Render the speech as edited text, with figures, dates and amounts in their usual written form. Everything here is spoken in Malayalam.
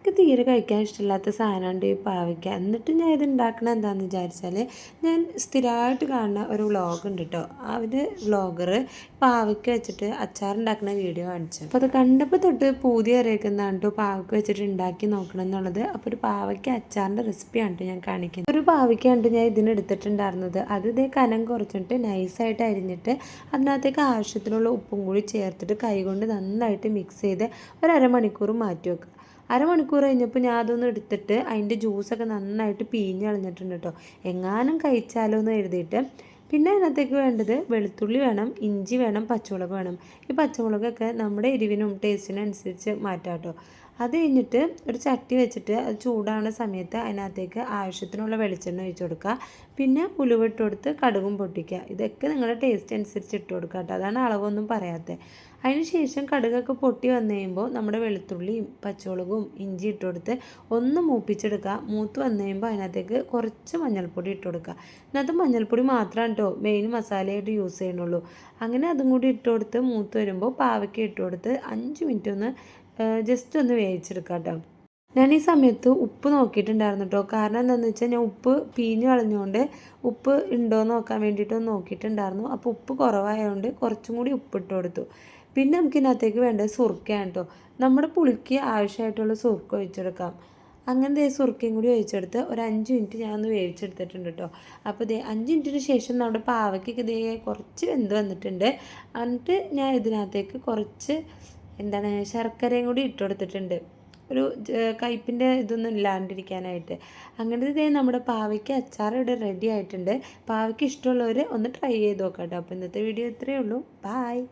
എനിക്ക് തീരെ കഴിക്കാൻ ഇഷ്ടമില്ലാത്ത സാധനമുണ്ട് ഈ പാവയ്ക്ക. എന്നിട്ട് ഞാൻ ഇത് ഉണ്ടാക്കണത് എന്താണെന്ന് വിചാരിച്ചാൽ, ഞാൻ സ്ഥിരമായിട്ട് കാണുന്ന ഒരു വ്ളോഗ് ഉണ്ട് കേട്ടോ. വ്ളോഗർ പാവയ്ക്ക വെച്ചിട്ട് അച്ചാറുണ്ടാക്കുന്ന വീഡിയോ കാണിച്ചു. അപ്പോൾ അത് കണ്ടപ്പോൾ തൊട്ട് പൂതി അറിയിക്കുന്നതാണ് കേട്ടോ പാവയ്ക്ക വെച്ചിട്ട് ഉണ്ടാക്കി നോക്കണം എന്നുള്ളത്. അപ്പോൾ ഒരു പാവയ്ക്ക അച്ചാറിൻ്റെ റെസിപ്പിയാണ് കേട്ടോ ഞാൻ കാണിക്കുന്നത്. ഒരു പാവയ്ക്കാണ് ഞാൻ ഇതിന് എടുത്തിട്ടുണ്ടായിരുന്നത്. അത് ഇതേ കനം കുറച്ചിട്ട് നൈസായിട്ട് അരിഞ്ഞിട്ട് അതിനകത്തേക്ക് ആവശ്യത്തിനുള്ള ഉപ്പും കൂടി ചേർത്തിട്ട് കൈകൊണ്ട് നന്നായിട്ട് മിക്സ് ചെയ്ത് ഒരു അരമണിക്കൂർ മാറ്റി വെക്കുക. അരമണിക്കൂർ കഴിഞ്ഞപ്പോൾ ഞാൻ അതൊന്ന് എടുത്തിട്ട് അതിൻ്റെ ജ്യൂസൊക്കെ നന്നായിട്ട് പിഴിഞ്ഞ് കളഞ്ഞിട്ടുണ്ട് കേട്ടോ. എങ്ങാനും കഴിച്ചാലോ എന്ന് എഴുതിയിട്ട്. പിന്നെ അതിനകത്തേക്ക് വേണ്ടത് വെളുത്തുള്ളി വേണം, ഇഞ്ചി വേണം, പച്ചമുളക് വേണം. ഈ പച്ചമുളകൊക്കെ നമ്മുടെ എരിവിനും ടേസ്റ്റിനും അനുസരിച്ച് മാറ്റാം കേട്ടോ. അത് കഴിഞ്ഞിട്ട് ഒരു ചട്ടി വെച്ചിട്ട് അത് ചൂടാവുന്ന സമയത്ത് അതിനകത്തേക്ക് ആവശ്യത്തിനുള്ള വെളിച്ചെണ്ണ ഒഴിച്ച് കൊടുക്കുക. പിന്നെ ഉലുവ ഇട്ട് കൊടുത്ത് കടുകും പൊട്ടിക്കുക. ഇതൊക്കെ നിങ്ങളുടെ ടേസ്റ്റ് അനുസരിച്ച് ഇട്ട് കൊടുക്കുക കേട്ടോ. അതാണ് അളവൊന്നും പറയാത്തത്. അതിന് ശേഷം കടുകൊക്കെ പൊട്ടി വന്നു കഴിയുമ്പോൾ നമ്മുടെ വെളുത്തുള്ളിയും പച്ചമുളകും ഇഞ്ചി ഇട്ട് കൊടുത്ത് ഒന്ന് മൂപ്പിച്ചെടുക്കുക. മൂത്ത് വന്നു കഴിയുമ്പോൾ അതിനകത്തേക്ക് കുറച്ച് മഞ്ഞൾപ്പൊടി ഇട്ട് കൊടുക്കുക. ഇതിനകത്ത് മഞ്ഞൾപ്പൊടി മാത്രമാണ് കേട്ടോ മെയിൻ മസാലയായിട്ട് യൂസ് ചെയ്യണുള്ളൂ. അങ്ങനെ അതും കൂടി ഇട്ട് കൊടുത്ത് മൂത്ത് വരുമ്പോൾ പാവയ്ക്ക ഇട്ട് കൊടുത്ത് 5 മിനിറ്റ് ഒന്ന് ജസ്റ്റ് ഒന്ന് വേവിച്ചെടുക്കാം കേട്ടോ. ഞാൻ ഈ സമയത്ത് ഉപ്പ് നോക്കിയിട്ടുണ്ടായിരുന്നു കേട്ടോ. കാരണം എന്താണെന്ന് വെച്ചാൽ ഞാൻ ഉപ്പ് പിഴിഞ്ഞ് കളഞ്ഞുകൊണ്ട് ഉപ്പ് ഉണ്ടോ എന്ന് നോക്കാൻ വേണ്ടിയിട്ടൊന്ന് നോക്കിയിട്ടുണ്ടായിരുന്നു. അപ്പോൾ ഉപ്പ് കുറവായതുകൊണ്ട് കുറച്ചും കൂടി ഉപ്പ് ഇട്ട് കൊടുത്തു. പിന്നെ നമുക്ക് ഇതിനകത്തേക്ക് വേണ്ടത് സുർക്കയാണ് കേട്ടോ. നമ്മുടെ പുളിക്ക് ആവശ്യമായിട്ടുള്ള സുർക്ക ഒഴിച്ചെടുക്കാം. അങ്ങനത്തെ സുർക്കയും കൂടി ഒഴിച്ചെടുത്ത് ഒരു 5 മിനിറ്റ് ഞാൻ ഒന്ന് വേവിച്ചെടുത്തിട്ടുണ്ട് കേട്ടോ. അപ്പോൾ ഇതേ 5 മിനിറ്റിന് ശേഷം നമ്മുടെ പാവയ്ക്കൊക്കെ ഇതേ കുറച്ച് വെന്ത് വന്നിട്ടുണ്ട്. എന്നിട്ട് ഞാൻ ഇതിനകത്തേക്ക് കുറച്ച് ശർക്കരയും കൂടി ഇട്ട് കൊടുത്തിട്ടുണ്ട്. ഒരു കയ്പിൻ്റെ ഇതൊന്നും ഇല്ലാണ്ടിരിക്കാനായിട്ട്. അങ്ങനെ ഇതേ നമ്മുടെ പാവയ്ക്ക് അച്ചാർ ഇവിടെ റെഡി ആയിട്ടുണ്ട്. പാവയ്ക്ക് ഇഷ്ടമുള്ളവർ ഒന്ന് ട്രൈ ചെയ്ത് നോക്കാം കേട്ടോ. അപ്പോൾ ഇന്നത്തെ വീഡിയോ ഇത്രയേ ഉള്ളൂ. ബായ്.